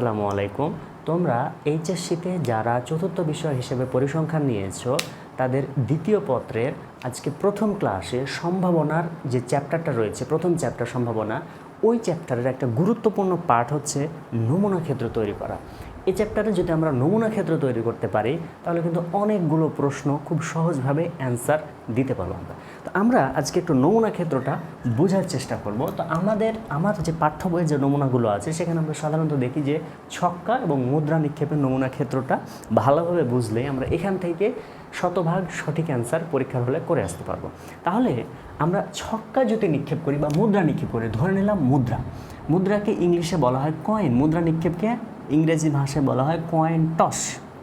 আসসালামু আলাইকুম। তোমরা এইচএসসিতে যারা চতুর্থ বিষয় হিসেবে পরিসংখ্যান নিয়েছো তাদের দ্বিতীয় পত্রের আজকে প্রথম ক্লাসে সম্ভাবনার যে চ্যাপ্টারটা রয়েছে, প্রথম চ্যাপ্টার সম্ভাবনা, ওই চ্যাপ্টারের একটা গুরুত্বপূর্ণ পার্ট হচ্ছে নমুনা ক্ষেত্র তৈরি করা। এই চ্যাপ্টারে যদি আমরা নমুনা ক্ষেত্র তৈরি করতে পারি তাহলে কিন্তু অনেকগুলো প্রশ্ন খুব সহজভাবে অ্যান্সার দিতে পারবো আমরা। তো আমরা আজকে একটু নমুনা ক্ষেত্রটা বোঝার চেষ্টা করব। তো আমার যে পাঠ্য বইয়ের যে নমুনাগুলো আছে সেখানে আমরা সাধারণত দেখি যে ছক্কা এবং মুদ্রা নিক্ষেপের নমুনা ক্ষেত্রটা ভালোভাবে বুঝলে আমরা এখান থেকে শতভাগ সঠিক অ্যান্সার পরীক্ষার হলে করে আসতে পারবো। তাহলে আমরা ছক্কা যদি নিক্ষেপ করি বা মুদ্রা নিক্ষেপ করি, ধরে নিলাম মুদ্রাকে ইংলিশে বলা হয় কয়েন, মুদ্রা নিক্ষেপকে ইংরেজি ভাষায় বলা হয় কয়েন টস।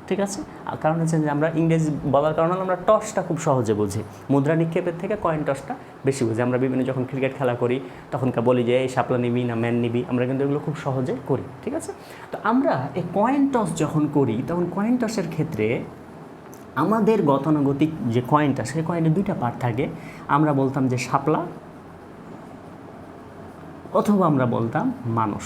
ঠিক আছে, কারণ হচ্ছে যে আমরা ইংরেজি বলার কারণে আমরা টসটা খুব সহজে বুঝি, মুদ্রা নিক্ষেপের থেকে কয়েন টসটা বেশি বুঝি। আমরা বিভিন্ন যখন ক্রিকেট খেলা করি তখনকার বলি যে এই শাপলা নিবি না ম্যান নিবি, আমরা কিন্তু এগুলো খুব সহজে করি। ঠিক আছে, তো আমরা এই কয়েন টস যখন করি তখন কয়েন টসের ক্ষেত্রে আমাদের গতানুগতিক যে কয়েনটা, সেই কয়েনের দুইটা পার্ট থাকে। আমরা বলতাম যে শাপলা অথবা আমরা বলতাম মানুষ।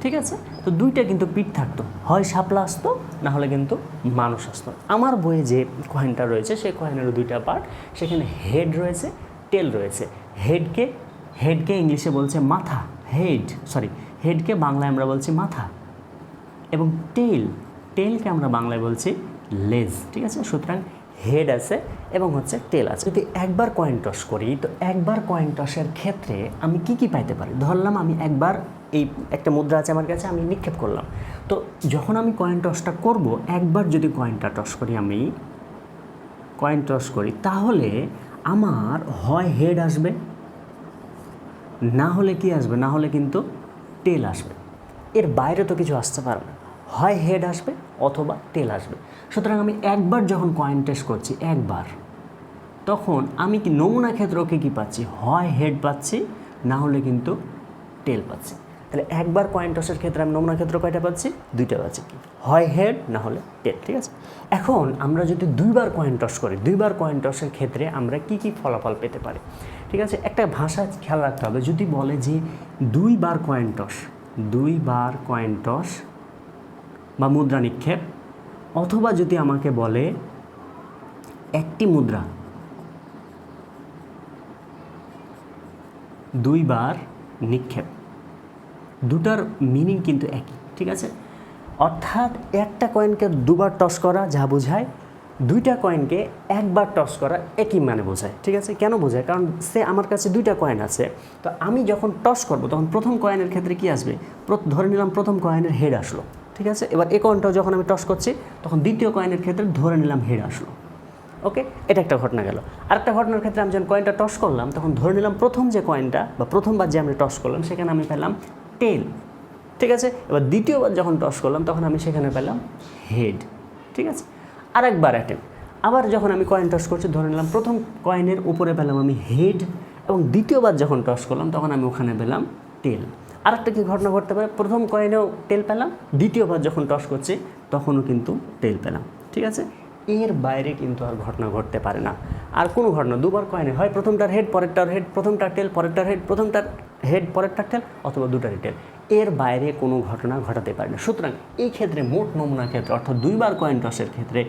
ঠিক আছে, তো দুইটা কিন্তু পিঠ থাকতো, হয় শাপলা আসতো না হলে কিন্তু মানুষ আসতো। আমার বইয়ে যে কয়েনটা রয়েছে সেই কয়েনেরও দুইটা পার্ট, সেখানে হেড রয়েছে, টেল রয়েছে। হেডকে ইংলিশে বলছে মাথা, হেডকে বাংলায় আমরা বলছি মাথা, এবং টেলকে আমরা বাংলায় বলছি লেজ। ঠিক আছে, সুতরাং হেড আছে এবং হচ্ছে টেল আছে। যদি একবার কয়েন টস করি তো একবার কয়েন টসের ক্ষেত্রে আমি কি পাইতে পারি? ধরলাম আমি একবার এই একটা মুদ্রা আছে আমার কাছে, আমি নিক্ষেপ করলাম। তো যখন আমি কয়েন টসটা করব, একবার যদি কয়েনটা টস করি, আমি কয়েন টস করি, তাহলে আমার হয় হেড আসবে, না হলে কি আসবে, না হলে কিন্তু টেল আসবে। এর বাইরে তো কিছু আসতে পারবে না, হয় হেড আসবে অথবা টেল আসবে। সুতরাং আমি একবার যখন কয়েন টস করছি, একবার, তখন আমি কি নমুনা ক্ষেত্রকে কি পাচ্ছি? হয় হেড পাচ্ছি, না হলে কিন্তু টেল পাচ্ছি। তাহলে একবার কয়েন টসের ক্ষেত্রে আমি নমুনা ক্ষেত্র কয়টা পাচ্ছি? দুইটা পাচ্ছি, কি হয় হেড না হলে টেল। ঠিক আছে, এখন আমরা যদি দুইবার কয়েন টস করি, দুইবার কয়েন টসের ক্ষেত্রে আমরা কি ফলাফল পেতে পারি? ঠিক আছে, একটা ভাষা খেয়াল রাখতে হবে। যদি বলে যে দুইবার কয়েন টস বা মুদ্রা নিক্ষেপ, অথবা যদি আমাকে বলে একটি মুদ্রা দুইবার নিক্ষেপ, দুটার মিনিং কিন্তু একই। ঠিক আছে, অর্থাৎ একটা কয়েনকে দুবার টস করা যা বোঝায়, দুইটা কয়েনকে একবার টস করা একই মানে বোঝায়। ঠিক আছে, কেন বোঝায়? কারণ আমার কাছে দুইটা কয়েন আছে, তো আমি যখন টস করব তখন প্রথম কয়েনের ক্ষেত্রে কি আসবে? ধরে নিলাম প্রথম কয়েনের হেড আসলো। ঠিক আছে, এবার এই কয়েনটাও যখন আমি টস করছি তখন দ্বিতীয় কয়েনের ক্ষেত্রে ধরে নিলাম হেড আসলো। ওকে, এটা একটা ঘটনা গেল। আরেকটা ঘটনার ক্ষেত্রে আমি যখন কয়েনটা টস করলাম তখন ধরে নিলাম প্রথম যে কয়েনটা বা প্রথমবার যে আমি টস করলাম সেখানে আমি পেলাম টেল। ঠিক আছে, এবার দ্বিতীয়বার যখন টস করলাম তখন আমি সেখানে পেলাম হেড। ঠিক আছে, আরেকবার আবার যখন আমি কয়েন টস করছি, ধরে নিলাম প্রথম কয়েনের উপরে পেলাম আমি হেড, এবং দ্বিতীয়বার যখন টস করলাম তখন আমি ওখানে পেলাম টেল। আরেকটা কি ঘটনা ঘটতে পারে? প্রথম কয়েনেও টেল পেলাম, দ্বিতীয়বার যখন টস করছি তখনও কিন্তু টেল পেলাম। ঠিক আছে, এর বাইরে কিন্তু আর ঘটনা ঘটতে পারে না। আর কোনো ঘটনা দুবার কয়েনে হয় প্রথমটার হেড পরেরটার হেড, প্রথমটার টেল পরেরটার হেড, প্রথমটার হেড পরেরটার টেল, অথবা দুটারই টেল। এর বাইরে কোনো ঘটনা ঘটাতে পারে না। সুতরাং এই ক্ষেত্রে মোট নমুনা ক্ষেত্র, অর্থাৎ দুইবার কয়েন টসের ক্ষেত্রে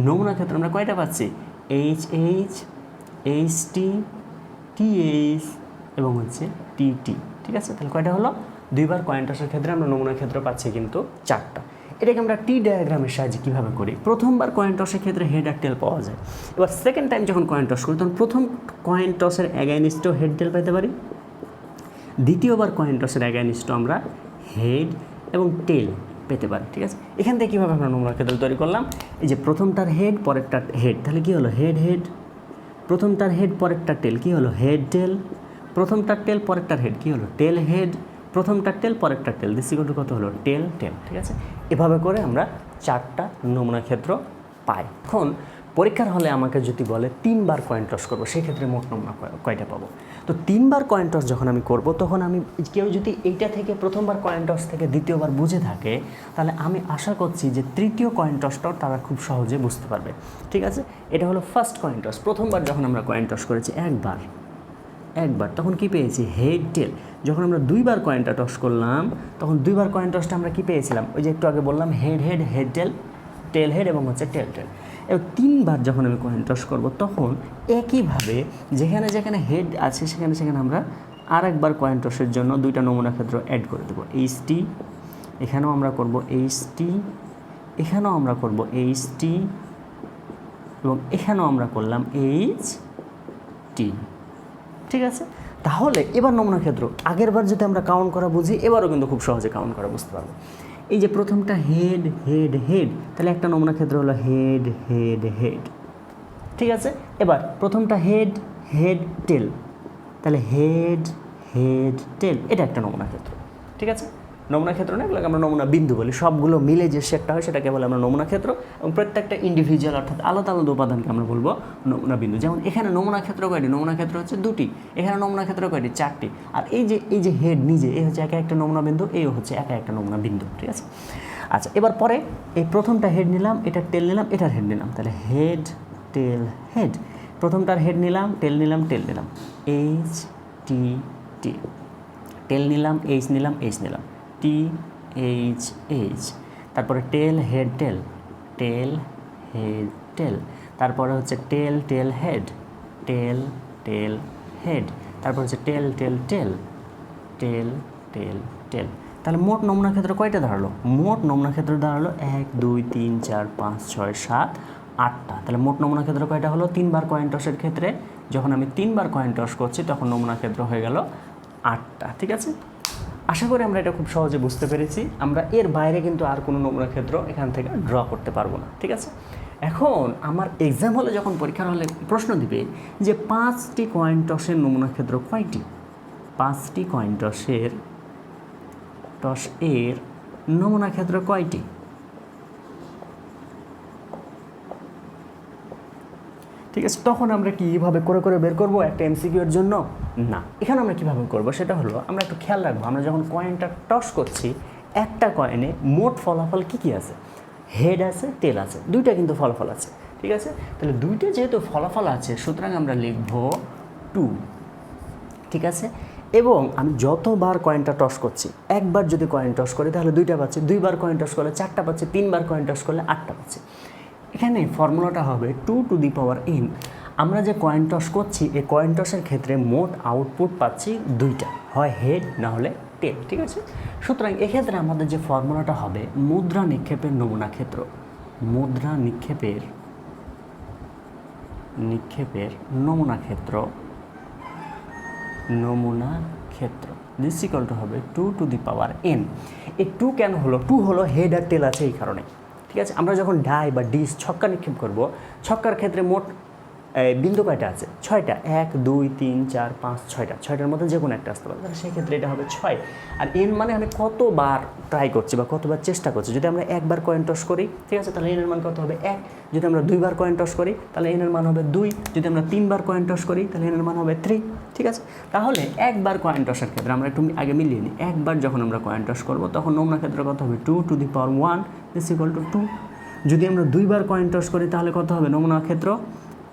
নমুনা ক্ষেত্র আমরা কয়টা পাচ্ছি? HH, HT, TH এবং হচ্ছে TT। ঠিক আছে, তাহলে কয়টা হলো? দুইবার কয়েন টসের ক্ষেত্রে আমরা নমুনা ক্ষেত্র পাচ্ছি কিন্তু চারটা। এটাকে আমরা টি ডায়াগ্রামের সাহায্যে কীভাবে করি? প্রথমবার কয়েন টসের ক্ষেত্রে হেড আর টেল পাওয়া যায়। এবার সেকেন্ড টাইম যখন কয়েন টস করি তখন প্রথম কয়েন টসের অ্যাগাইনিস্টও হেড টেল পেতে পারি, দ্বিতীয়বার কয়েন টসের অ্যাগাইনিস্টও আমরা হেড এবং টেল পেতে পারি। ঠিক আছে, এখান থেকে কীভাবে আমরা নমুনা ক্ষেত্র তৈরি করলাম? এই যে প্রথমটার হেড পরেরটার হেড, তাহলে কী হলো? হেড, প্রথমটার হেড পরেরটার টেল, কী হলো? হেড টেল, প্রথমটার টেল পরেরটার হেড, কী হলো? টেল হেড, প্রথমটার টেল পরেরটার টেল, দিস ইকুয়াল টু কত হলো? টেল। ঠিক আছে, এভাবে করে আমরা চারটা নমুনা ক্ষেত্র পাই। এখন পরীক্ষার হলে আমাকে যদি বলে তিনবার কয়েন টস করবো, সেক্ষেত্রে মোট নমুনা কয়টা পাবো? তো তিনবার কয়েন টস যখন আমি করব তখন আমি, কেউ যদি এইটা থেকে প্রথমবার কয়েন টস থেকে দ্বিতীয়বার বুঝে থাকে তাহলে আমি আশা করছি যে তৃতীয় কয়েন টসটাও তারা খুব সহজে বুঝতে পারবে। ঠিক আছে, এটা হলো ফার্স্ট কয়েন টস, প্রথমবার যখন আমরা কয়েন টস করেছি একবার। একবার, তখন কি পেয়েছি হেড টেল। যখন আমরা দুইবার কয়েনটা টস করলাম তখন দুইবার কয়েন টসটা আমরা কি পেয়েছিলাম, ওই যে একটু আগে বললাম হেড হেড, হেড টেল, টেল হেড এবং হচ্ছে টেল টেল। এবার তিনবার যখন আমি কয়েন টস করব তখন একইভাবে যেখানে যেখানে হেড আছে সেখানে সেখানে আমরা আর একবার কয়েন টসের জন্য দুইটা নমুনা ক্ষেত্র অ্যাড করে দেবো। এইচ টি, এখানেও আমরা করব এইচ টি, এখানেও আমরা করব এইচ টি এবং এখানেও আমরা করলাম এইচ টি। ঠিক আছে, তাহলে এবার নমুনা ক্ষেত্র আগের বার যদি আমরা কাউন্ট করা বুঝি এবারও কিন্তু খুব সহজে কাউন্ট করা বুঝতে পারবো। এই যে প্রথমটা হেড হেড হেড, তাহলে একটা নমুনা ক্ষেত্র হলো হেড হেড হেড। ঠিক আছে, এবার প্রথমটা হেড হেড টেল, তাহলে হেড হেড টেল, এটা একটা নমুনা ক্ষেত্র। ঠিক আছে, নমুনা ক্ষেত্র না, এগুলোকে আমরা নমুনা বিন্দু বলি। সবগুলো মিলে যে সেটটা হয় সেটাকে বলে আমরা নমুনা ক্ষেত্র, এবং প্রত্যেকটা ইন্ডিভিজুয়াল অর্থাৎ আলাদা আলাদা উপাদানকে আমরা বলবো নমুনা বিন্দু। যেমন এখানে নমুনা ক্ষেত্র কয়টি, নমুনা ক্ষেত্র হচ্ছে দুটি, এখানে নমুনা ক্ষেত্র কয়টি, চারটি। আর এই যে হেড নিজে, এই হচ্ছে একা একটা নমুনা বিন্দু, এই হচ্ছে একা একটা নমুনা বিন্দু। ঠিক আছে, আচ্ছা এবার পরে এই প্রথমটা হেড নিলাম, এটা টেল নিলাম, এটার হেড নিলাম, তাহলে হেড টেল হেড। প্রথমটার হেড নিলাম, টেল নিলাম, টেল নিলাম, এইচ টি টি, টেল নিলাম, এইচ নিলাম, এইচ নিলাম, টি এইচ এইচ। তারপরে টেল হেড টেল, টেল হেড টেল। তারপরে হচ্ছে টেল টেল হেড, টেল টেল হেড। তারপর হচ্ছে টেল টেল টেল, টেল টেল টেল। তাহলে মোট নমুনা ক্ষেত্র কয়টা দাঁড়ালো? মোট নমুনা ক্ষেত্র দাঁড়ালো 1 2 3 4 5 6 7 8টা। তাহলে মোট নমুনা ক্ষেত্র কয়টা হলো? 3বার কয়েন টসের ক্ষেত্রে যখন আমি 3বার কয়েন টস করছি তখন নমুনা ক্ষেত্র হয়ে গেল 8টা। ঠিক আছে, আশা করি আমরা এটা খুব সহজে বুঝতে পেরেছি। আমরা এর বাইরে কিন্তু আর কোনো নমুনা ক্ষেত্র এখান থেকে ড্র করতে পারবো না। ঠিক আছে, এখন আমার এক্সাম হলে যখন পরীক্ষার হলে প্রশ্ন দিবে যে 5টি কয়েন টসের নমুনা ক্ষেত্র কয়টি, 5টি কয়েন টস এর নমুনা ক্ষেত্র কয়টি? ঠিক আছে, তখন আমরা কীভাবে করে করে বের করবো একটা এমসিকিউ এর জন্য? না, এখানে আমরা কীভাবে করবো সেটা হলো আমরা একটু খেয়াল রাখবো, আমরা যখন কয়েনটা টস করছি একটা কয়েনে মোট ফলাফল কী কী আছে? হেড আছে, টেল আছে, দুইটা কিন্তু ফলাফল আছে। ঠিক আছে, তাহলে দুইটা যেহেতু ফলাফল আছে সুতরাং আমরা লিখব 2। ঠিক আছে, এবং আমি যতবার কয়েনটা টস করছি, একবার যদি কয়েন টস করি তাহলে 2টা পাচ্ছি, 2বার কয়েন টস করলে 4টা পাচ্ছি, 3বার কয়েন টস করলে 8টা পাচ্ছি। এখানে ফর্মুলাটা হবে 2 টু দি পাওয়ার n। আমরা যে কয়েন টস করছি এই কয়েন টসের ক্ষেত্রে মোট আউটপুট পাচ্ছি 2টা, হয় হেড না হলে টেল। ঠিক আছে, সুতরাং এক্ষেত্রে আমাদের যে ফর্মুলাটা হবে মুদ্রা নিক্ষেপের নমুনা ক্ষেত্র, মুদ্রা নিক্ষেপের নমুনা ক্ষেত্র, দিস ইকুয়াল টু হবে 2 টু দি পাওয়ার n। এই 2 কেন হলো? 2 হলো হেড আর টেল আছে এই কারণে। ঠিক আছে, আমরা যখন ডাই বা ডিস ছক্কা নিক্ষেপ করব, ছক্কার ক্ষেত্রে মোট বিন্দু কয়টা আছে? 6টা। 1 2 3 4 5 6টা, 6টার মধ্যে যে কোনো একটা আসতে পারে, তাহলে সেই ক্ষেত্রে এটা হবে 6। আর এন মানে আমি কতবার ট্রাই করছি বা কতবার চেষ্টা করছি। যদি আমরা একবার কয়েন টস করি, ঠিক আছে, তাহলে এনের মান কত হবে? 1। যদি আমরা 2বার কয়েন টস করি তাহলে এনের মান হবে 2। যদি আমরা 3বার কয়েন টস করি তাহলে এনের মান হবে 3। ঠিক আছে, তাহলে একবার কয়েন টসের ক্ষেত্রে আমরা একটু আগে মিলিয়ে নিই। একবার যখন আমরা কয়েন টস করবো তখন নমুনা ক্ষেত্র কত হবে? 2 to the power 1 this equal two 2। যদি আমরা 2বার কয়েন টস করি তাহলে কত হবে নমুনা ক্ষেত্র?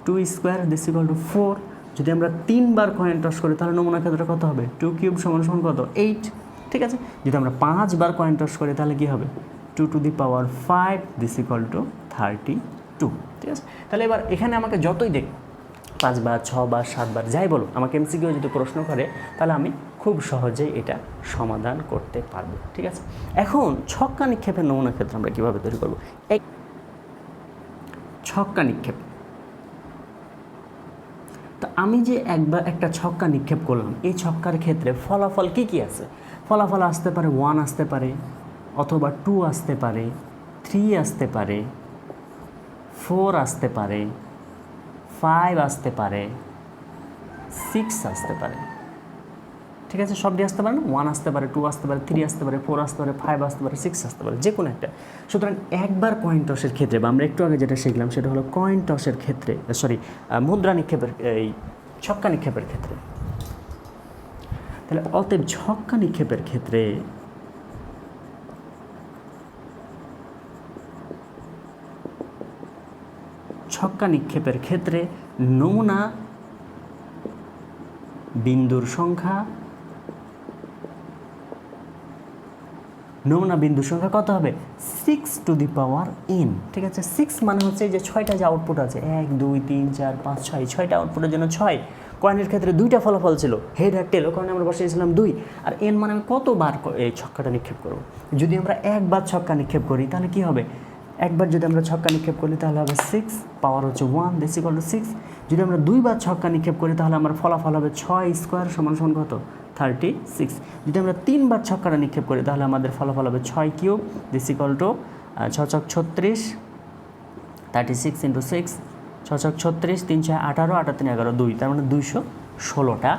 2 স্কোয়ার দিস ইকুয়াল টু 4। যদি আমরা 3বার কয়েন টস করি তাহলে নমুনা ক্ষেত্র কত হবে? 2 কিউব সমান সমান কত? 8। ঠিক আছে, যদি আমরা 5বার কয়েন টস করি তাহলে কী হবে? 2 to the power 5 this equal two 32। ঠিক আছে, তাহলে এবার এখানে আমাকে যতই দেখ 5বার 6বার 7বার যাই বলো, আমাকে এমসিকিউ যদি প্রশ্ন করে তাহলে আমি খুব সহজেই এটা সমাধান করতে পারবো। ঠিক আছে, এখন ছক্কা নিক্ষেপের নমুনা ক্ষেত্র আমরা কীভাবে তৈরি করবো? এক ছক্কা নিক্ষেপ, তো আমি যে একবার একটা ছক্কা নিক্ষেপ করলাম, এই ছক্কার ক্ষেত্রে ফলাফল কী কী আছে? ফলাফল আসতে পারে 1 আসতে পারে, অথবা 2 আসতে পারে, 3 আসতে পারে, 4 আসতে পারে, 5 আসতে পারে, 6 আসতে পারে। ঠিক আছে, সবটি আসতে পারে না? 1 আসতে পারে, 2 আসতে পারে, 3 আসতে পারে, 4 আসতে পারে, 5 আসতে পারে, 6 আসতে পারে, যে কোনো একটা। সুতরাং একবার কয়েন টসের ক্ষেত্রে, বা আমরা একটু আগে যেটা শিখলাম সেটা হলো কয়েন টসের ক্ষেত্রে, মুদ্রা নিক্ষেপের, এই ছক্কা নিক্ষেপের ক্ষেত্রে। তাহলে অতএব ছক্কা নিক্ষেপের ক্ষেত্রে নমুনা বিন্দুর সংখ্যা, নমুনা বিন্দুর সংখ্যা কত হবে 6n, ঠিক আছে। 6 মানে হচ্ছে যে 6টা যে আউটপুট আছে 1 2 3 4 5 6, 6টা আউটপুটের জন্য 6। কয়েনের ক্ষেত্রে 2টা ফলাফল ছিল, হেড আর টেল, ওখানে আমরা বসিয়েছিলাম 2। আর n মানে আমি কতবার এই ছক্কাটা নিক্ষেপ করব। যদি আমরা একবার ছক্কা নিক্ষেপ করি তাহলে কি হবে, একবার যদি আমরা ছক্কা নিক্ষেপ করি তাহলে হবে 6, পাওয়ার হচ্ছে 1, দিস ইকুয়াল টু 6। যদি আমরা 2বার ছক্কা নিক্ষেপ করি তাহলে আমার ফলাফল হবে 6 স্কোয়ার সমান সমান কত 36। যদি আমরা 3বার ছক্কাটা নিক্ষেপ করি তাহলে আমাদের ফলাফল হবে 6 কিউব, দিস ইকুয়াল টু 6 ছক 36, 36 ইন্টু 6, 6 ছক 36, 3 6 18, 8 3 11, 2, তার মানে 216টা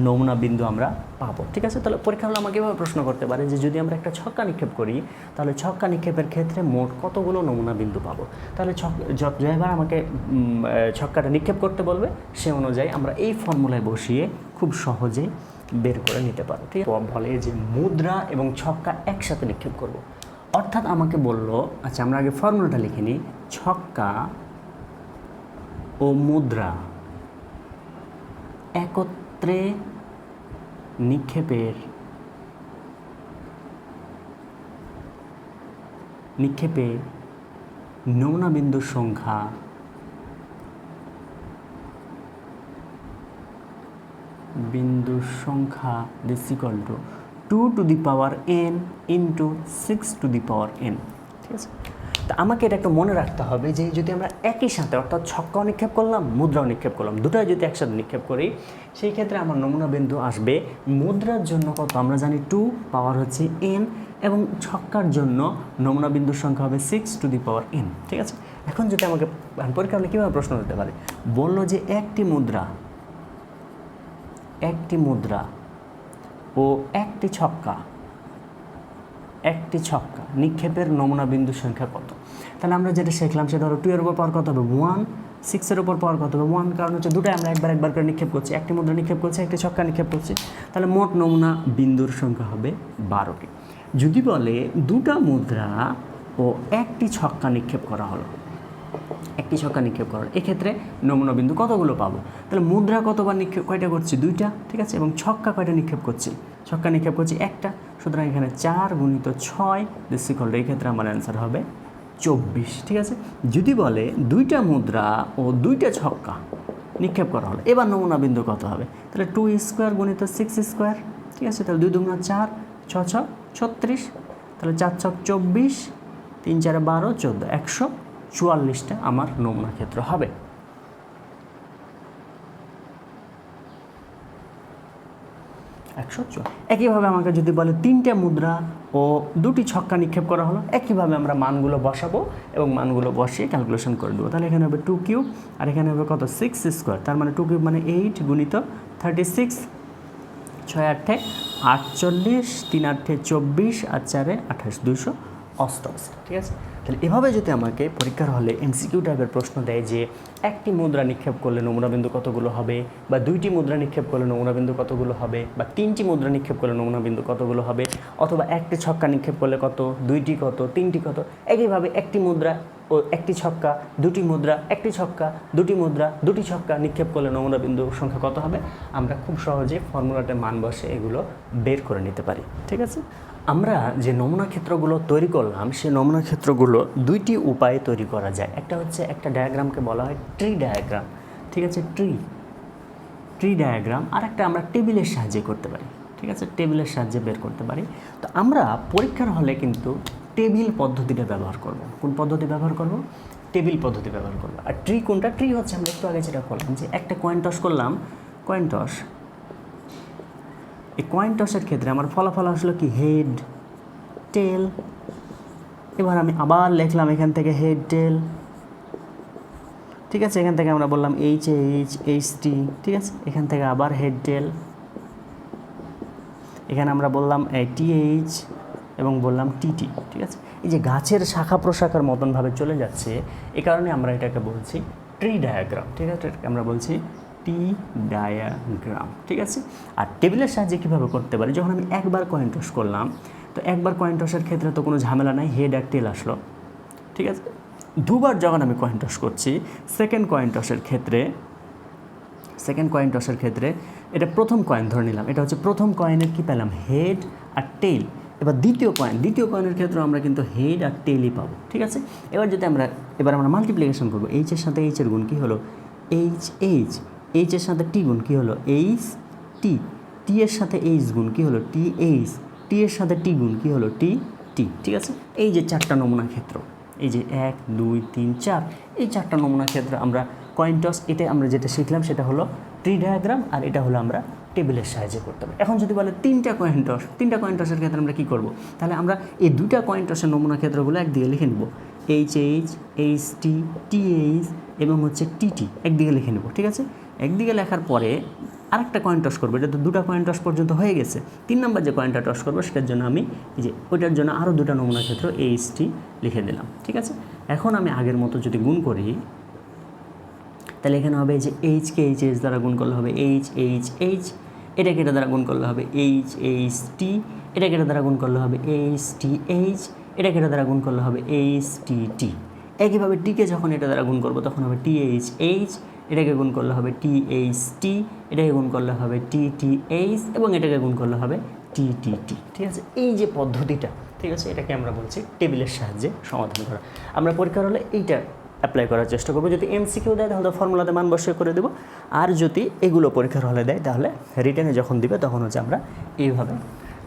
নমুনা বিন্দু আমরা পাবো, ঠিক আছে। তাহলে পরীক্ষা হলে আমাকে এভাবে প্রশ্ন করতে পারে যে যদি আমরা একটা ছক্কা নিক্ষেপ করি তাহলে ছক্কা নিক্ষেপের ক্ষেত্রে মোট কতগুলো নমুনা বিন্দু পাবো। তাহলে যতবার আমাকে ছক্কাটা নিক্ষেপ করতে বলবে সে অনুযায়ী আমরা এই ফর্মুলায় বসিয়ে খুব সহজে বের করে নিতে পারো, ঠিক আছে। বলে যে মুদ্রা এবং ছক্কা একসাথে নিক্ষেপ করব, অর্থাৎ আমাকে বলল, আচ্ছা আমরা আগে ফর্মুলাটা লিখে নিই, ছক্কা ও মুদ্রা একত্রে নিক্ষেপে নমুনা বিন্দুর সংখ্যা this equal two 2 to the power n into 6 to the power n, ঠিক আছে। তা আমাকে এটা একটু মনে রাখতে হবে যে যদি আমরা একই সাথে অর্থাৎ ছক্কাও নিক্ষেপ করলাম মুদ্রাও নিক্ষেপ করলাম, দুটোই যদি একসাথে নিক্ষেপ করি সেই ক্ষেত্রে আমার নমুনা বিন্দু আসবে মুদ্রার জন্য কত আমরা জানি 2, পাওয়ার হচ্ছে n, এবং ছক্কার জন্য নমুনা বিন্দুর সংখ্যা হবে 6 টু দি পাওয়ার n, ঠিক আছে। এখন যদি আমাকে পরীক্ষা হলে কীভাবে প্রশ্ন দিতে পারে, বললো যে একটি মুদ্রা ও একটি ছক্কা নিক্ষেপের নমুনা বিন্দুর সংখ্যা কত। তাহলে আমরা যেটা শিখলাম সেটা হলো 2 এর উপর পাওয়ার কত হবে 1, 6 এর উপর পাওয়ার কত হবে 1, কারণ হচ্ছে দুটোই আমরা একবার করে নিক্ষেপ করছি, একটি মুদ্রা নিক্ষেপ করছি একটি ছক্কা নিক্ষেপ করছি, তাহলে মোট নমুনা বিন্দুর সংখ্যা হবে 12টি। যদি বলে দুটা মুদ্রা ও একটি ছক্কা নিক্ষেপ করা হলো, এক্ষেত্রে নমুনা বিন্দু কতগুলো পাবো, তাহলে মুদ্রা কতবার কয়টা করছি 2টা, ঠিক আছে, এবং ছক্কা কয়টা নিক্ষেপ করছি, ছক্কা নিক্ষেপ করছি একটা, সুতরাং এখানে 4 গুণিত 6, দিস ইকুয়াল টু, এই ক্ষেত্রে আমার অ্যান্সার হবে 24, ঠিক আছে। যদি বলে 2টা মুদ্রা ও 2টা ছক্কা নিক্ষেপ করা হলো, এবার নমুনা বিন্দু কত হবে, তাহলে 2 স্কোয়ার গুণিত 6 স্কোয়ার, ঠিক আছে, তাহলে 2 দুগুণা 4, 6 ছক 36, তাহলে 4 ছক 24, 3 4 12, 14, 144টা আমার নমুনা ক্ষেত্র হবে। একইভাবে আমাকে যদি বলে 3টে মুদ্রা ও 2টি ছক্কা নিক্ষেপ করা হলো, একইভাবে আমরা মানগুলো বসাবো এবং মানগুলো বসিয়ে ক্যালকুলেশন করে দেবো। তাহলে এখানে হবে 2 কিউব আর এখানে হবে কত 6 স্কোয়ার, তার মানে 2 কিউব মানে 8 গুণিত 36, 6 8 48, 3 8 24 আর 4 28, 288, ঠিক আছে। তাহলে এভাবে যদি আমাকে পরীক্ষার হলে এমসিকিউ টাইপের প্রশ্ন দেয় যে একটি মুদ্রা নিক্ষেপ করলে নমুনা বিন্দু কতগুলো হবে, বা 2টি মুদ্রা নিক্ষেপ করলে নমুনা বিন্দু কতগুলো হবে, বা 3টি মুদ্রা নিক্ষেপ করলে নমুনা বিন্দু কতগুলো হবে, অথবা একটি ছক্কা নিক্ষেপ করলে কত, 2টি কত, 3টি কত, একইভাবে একটি মুদ্রা ও একটি ছক্কা, 2টি মুদ্রা, একটি ছক্কা, 2টি মুদ্রা, 2টি ছক্কা নিক্ষেপ করলে নমুনা বিন্দু সংখ্যা কত হবে, আমরা খুব সহজে ফর্মুলাতে মান বসে এগুলো বের করে নিতে পারি, ঠিক আছে। আমরা যে নমুনা ক্ষেত্রগুলো তৈরি করলাম সেই নমুনা ক্ষেত্রগুলো 2টি উপায়ে তৈরি করা যায়। একটা হচ্ছে একটা ডায়াগ্রামকে বলা হয় ট্রি ডায়াগ্রাম, ঠিক আছে, ট্রি ডায়াগ্রাম, আর একটা আমরা টেবিলের সাহায্যে করতে পারি, ঠিক আছে, টেবিলের সাহায্যে বের করতে পারি। তো আমরা পরীক্ষার হলে কিন্তু টেবিল পদ্ধতিটা ব্যবহার করব। কোন পদ্ধতি ব্যবহার করব, টেবিল পদ্ধতি ব্যবহার করব। আর ট্রি কোনটা, ট্রি হচ্ছে আমরা একটু আগে যেটা করলাম যে একটা কয়েন টস করলাম, কয়েন টস, এই কয়েন টসের ক্ষেত্রে আমার ফলাফল আসলো কি হেড টেল, এবার আমি আবার লিখলাম এখান থেকে হেড টেল, ঠিক আছে, এখান থেকে আমরা বললাম HH HT, ঠিক আছে, এখান থেকে আবার হেড টেল, এখানে আমরা বললাম TH এবং বললাম TT, ঠিক আছে। এই যে গাছের শাখা প্রশাখার মতনভাবে চলে যাচ্ছে, এই কারণে আমরা এটাকে বলছি ট্রি ডায়াগ্রাম, ঠিক আছে, এটাকে আমরা বলছি টি ডায়াগ্রাম, ঠিক আছে। আর টেবিলের সাহায্যে কীভাবে করতে পারি, যখন আমি একবার কয়েন টস করলাম, তো একবার কয়েন টসের ক্ষেত্রে তো কোনো ঝামেলা নাই, হেড আর টেল আসলো, ঠিক আছে। দুবার যখন আমি কয়েন টস করছি, সেকেন্ড কয়েন টসের ক্ষেত্রে এটা প্রথম কয়েন ধরে নিলাম, এটা হচ্ছে প্রথম কয়েনের কি পেলাম, হেড আর টেইল। এবার দ্বিতীয় কয়েনের ক্ষেত্রে আমরা কিন্তু হেড আর টেইলই পাবো, ঠিক আছে। এবার আমরা মাল্টিপ্লিকেশন করবো, এইচের সাথে এইচের গুণ কী হলো, এইচের সাথে টি গুণ কী হলো, টি এর সাথে এইচ গুণ কী হলো, টি এর সাথে টি গুণ কী হলো, টি। ঠিক আছে, এই যে 4টা নমুনা ক্ষেত্র, এই যে 1 2 3 4, এই 4টা নমুনা ক্ষেত্র আমরা কয়েন টস, এটা আমরা যেটা শিখলাম সেটা হলো ট্রি ডায়াগ্রাম, আর এটা হলো আমরা টেবিলের সাহায্যে করতে হবে। এখন যদি বলে 3টা কয়েন টসের ক্ষেত্রে আমরা কী করব, তাহলে আমরা এই 2টা কয়েন টসের নমুনা ক্ষেত্রগুলো একদিকে লিখে নেব, এইচ টি এবং হচ্ছে টি একদিকে লিখে নেব, ঠিক আছে। একদিকে লেখার পরে আরেকটা কয়েন টস করবো, এটা তো 2টা কয়েন টস পর্যন্ত হয়ে গেছে। 3 নম্বর যে কয়েনটা টস করবো সেটার জন্য আমি এই যে ওইটার জন্য আরও 2টা নমুনা ক্ষেত্র এইচটি লিখে দিলাম, ঠিক আছে। এখন আমি আগের মতো যদি গুণ করি, তাহলে এখানে হবে যে এইচকে এইচ দ্বারা গুণ করলে হবে এইচ, এটাকে এটা দ্বারা গুণ করলে হবে টি, এটাকে এটা দ্বারা গুণ করলে হবে এইচ, এটাকে এটা দ্বারা গুণ করলে হবে টি। একইভাবে টিকে যখন এটা দ্বারা গুণ করবো তখন হবে এইচ, এটাকে গুণ করলে হবে টি, এটাকে গুণ করলে হবে টি এবং এটাকে গুণ করলে হবে টি। ঠিক আছে, এই যে পদ্ধতিটা, ঠিক আছে, এটাকে আমরা বলছি টেবিলের সাহায্যে সমাধান করা। আমরা পরীক্ষার হলে এইটা অ্যাপ্লাই করার চেষ্টা করবো। যদি এমসিকিউ দেয় তাহলে ফর্মুলাতে মান বসিয়ে করে দেবো, আর যদি এগুলো পরীক্ষার হলে দেয় তাহলে রিটেনে যখন দিবে তখন হচ্ছে আমরা এইভাবে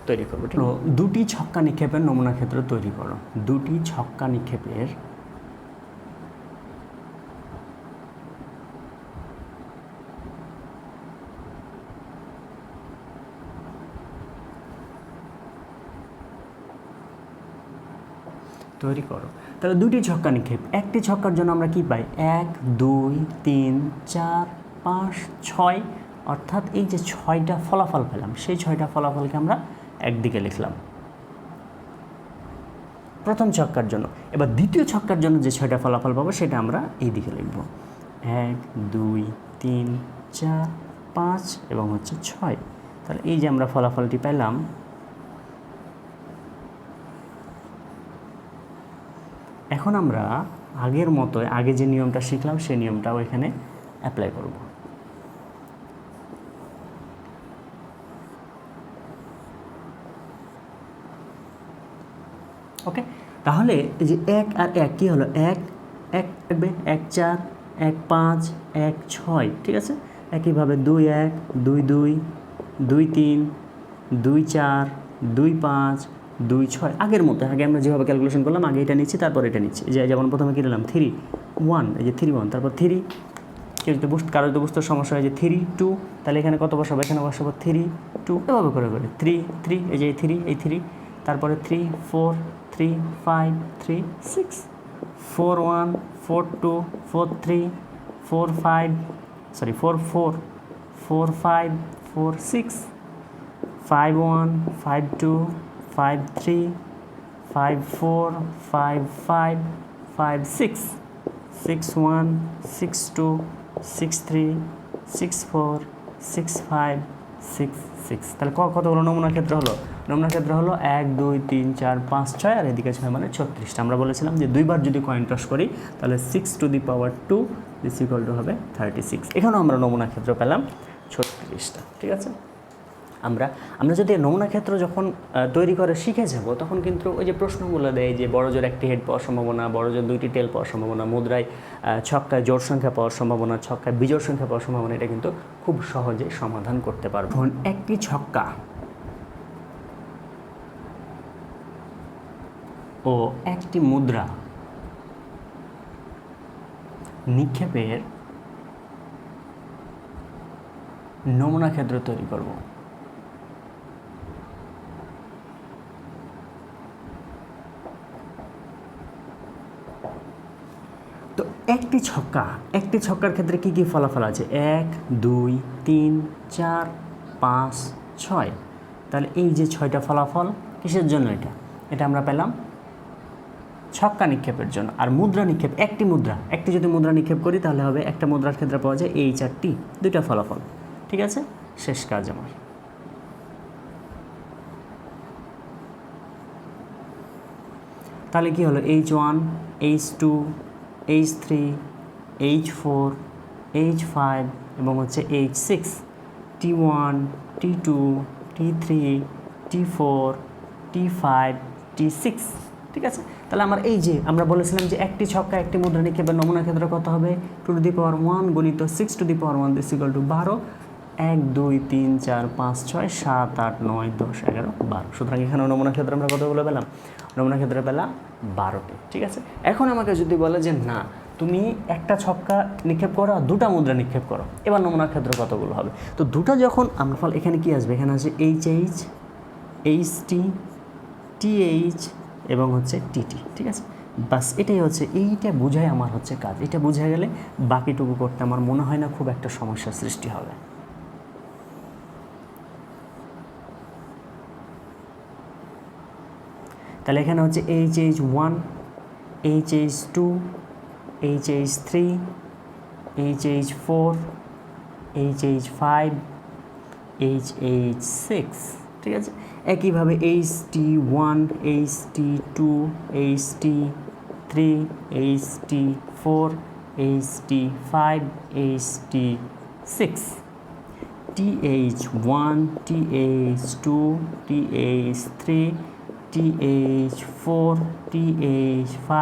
তৈরি করবো। ঠিক, 2টি ছক্কা নিক্ষেপের নমুনা ক্ষেত্র তৈরি করো। 2টি ছক্কা নিক্ষেপের তৈরি করো। তাহলে 2টি ছক্কা নিক্ষেপ, একটি ছক্কার জন্য আমরা কি পাই, 1 2 3 4 5 6, অর্থাৎ এই যে 6টা ফলাফল পেলাম, সেই 6টা ফলাফলকে আমরা একদিকে লিখলাম প্রথম ছক্কার জন্য। এবার দ্বিতীয় ছক্কার জন্য যে 6টা ফলাফল পাবো সেটা আমরা এই দিকে লিখব, 1 2 3 4 5 এবং হচ্ছে 6। তাহলে এই যে আমরা ফলাফলটি পেলাম, এখন আমরা আগের মতো আগে যে নিয়মটা শিখলাম সেই নিয়মটাও এখানে অ্যাপ্লাই করব। ওকে, তাহলে এই যে 1 আর 1 কী হলো, 1 থাকবে, 1 4 1 5 1 6, ঠিক আছে। একইভাবে 2 1 2 2 2 3 2 4 2 5 2 6, আগের মতো আগে আমরা যেভাবে ক্যালকুলেশন করলাম আগে এটা নিচ্ছি তারপর এটা নিচ্ছি। যে যেমন প্রথমে কী নিলাম 3 1, এই যে 3 1, তারপর 3, কেউ যদি কারো যদি বুঝতে সমস্যা হয় যে 3 2, তাহলে এখানে কত বসাবো, এখানে বসাবো 3 2, এভাবে করে 3 3, এই যে 3, তারপরে 3 4 3 5 3 6 4 1 4 2 4 3 4 5 4 4 4 5 4 6 5 1 5 2 5 3 5 4 5 5 5 6 6 1 6 2 6 3 6 4 6 5 6 6। তাহলে কতগুলো নমুনা ক্ষেত্র হলো, নমুনা ক্ষেত্র হলো 1 2 3 4 5 6, আর এদিকে 6 মানে 36টা। আমরা বলেছিলাম যে 2বার যদি কয়েন টস করি তাহলে 6 to the power 2 is equal to হবে 36। এখানেও আমরা নমুনা ক্ষেত্র পেলাম 36টা, ঠিক আছে। আমরা যদি নমুনা ক্ষেত্র যখন তৈরি করে শিখে যাব তখন কিন্তু ওই যে প্রশ্নগুলো দেয় যে বড় জোর একটি হেড পাওয়ার সম্ভাবনা, বড় জোর 2টি টেল পাওয়ার সম্ভাবনা, মুদ্রায় ছক্কায় জোড় সংখ্যা পাওয়ার সম্ভাবনা, ছক্কায় বিজোড় সংখ্যা পাওয়ার সম্ভাবনা, এটা কিন্তু খুব সহজে সমাধান করতে পারবো। এখন একটি ছক্কা ও একটি মুদ্রা নিক্ষেপের নমুনা ক্ষেত্র তৈরি করব। তো একটি ছক্কার ক্ষেত্রে কি কি ফলাফল আছে, 1 2 3 4 5 6। তাহলে এই যে 6টা ফলাফল কিসের জন্য, এটা আমরা পেলাম ছক্কা নিক্ষেপের জন্য। আর মুদ্রা নিক্ষেপ, একটি যদি মুদ্রা নিক্ষেপ করি তাহলে হবে একটা মুদ্রার ক্ষেত্রে পাওয়া যায় এই 4টি, 2টা ফলাফল, ঠিক আছে। শেষ কাজ আমার। তাহলে কি হলো, H1 H2 H3 H4 H5 এবং হচ্ছে H6। T1, T2, T3, T4, T5, T6, ঠিক আছে। তাহলে আমার এই যে আমরা বলেছিলাম যে একটি ছক্কা একটি মুদ্রা নিক্ষেপের নমুনা ক্ষেত্র কত হবে, 2^1 গুণিত 6^1 = 12, 1 2 3 4 5 6 7 8 9 10 11 12। সুতরাং এখানে নমুনা ক্ষেত্র আমরা কতগুলো পেলাম, নমুনা ক্ষেত্রে পেলাম 12টি, ঠিক আছে। এখন আমাকে যদি বলে যে না তুমি একটা ছক্কা নিক্ষেপ করো আর দুটা মুদ্রা নিক্ষেপ করো, এবার নমুনা ক্ষেত্র কতগুলো হবে। তো দুটা যখন আমরা ফল এখানে কি আসবে, এখানে আছে HH, HT, TH এবং হচ্ছে TT, ঠিক আছে। বাস এটাই হচ্ছে, এইটা বোঝাই আমার হচ্ছে কাজ। এটা বোঝা গেলে বাকিটুকু করতে আমার মনে হয় না খুব একটা সমস্যার সৃষ্টি হবে। তাহলে এখানে হচ্ছে HH1, HH2, HH3, HH4, HH5, HH6, ঠিক আছে। একইভাবে HT1, HT2, HT3, HT4, HT5, HT6, TH1, TH2, TH3, TH4, TH5,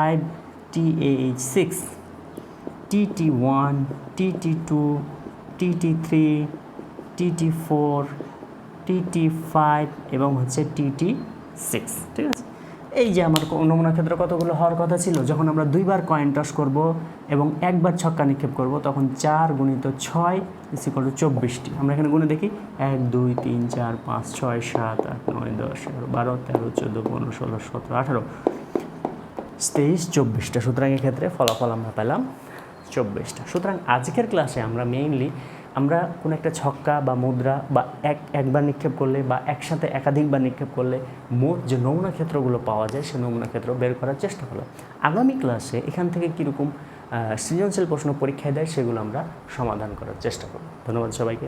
TH6, TT1, TT2, TT3, TT4, TT5 এবং হচ্ছে TT6, ঠিক আছে। এই যে আমার নমুনা ক্ষেত্র কতগুলো হওয়ার কথা ছিল, যখন আমরা দুইবার কয়েন টস করব এবং একবার ছক্কা নিক্ষেপ করব তখন 4 গুণিত 6 = 24টি। আমরা এখানে গুণে দেখি 1 2 3 4 5 6 7 8 9 10 11 12 13 14 15 16 17 18 23 24টা। সুতরাং এক্ষেত্রে ফলাফল আমরা পেলাম 24টা। সুতরাং আজকের ক্লাসে আমরা মেইনলি আমরা কোনো একটা ছক্কা বা মুদ্রা বা একবার নিক্ষেপ করলে বা একসাথে একাধিকবার নিক্ষেপ করলে মোট যে নমুনা ক্ষেত্রগুলো পাওয়া যায় সেই নমুনা ক্ষেত্র বের করার চেষ্টা করলাম। আগামী ক্লাসে এখান থেকে কীরকম সৃজনশীল প্রশ্ন পরীক্ষায় দেয় সেগুলো আমরা সমাধান করার চেষ্টা করব। ধন্যবাদ সবাইকে।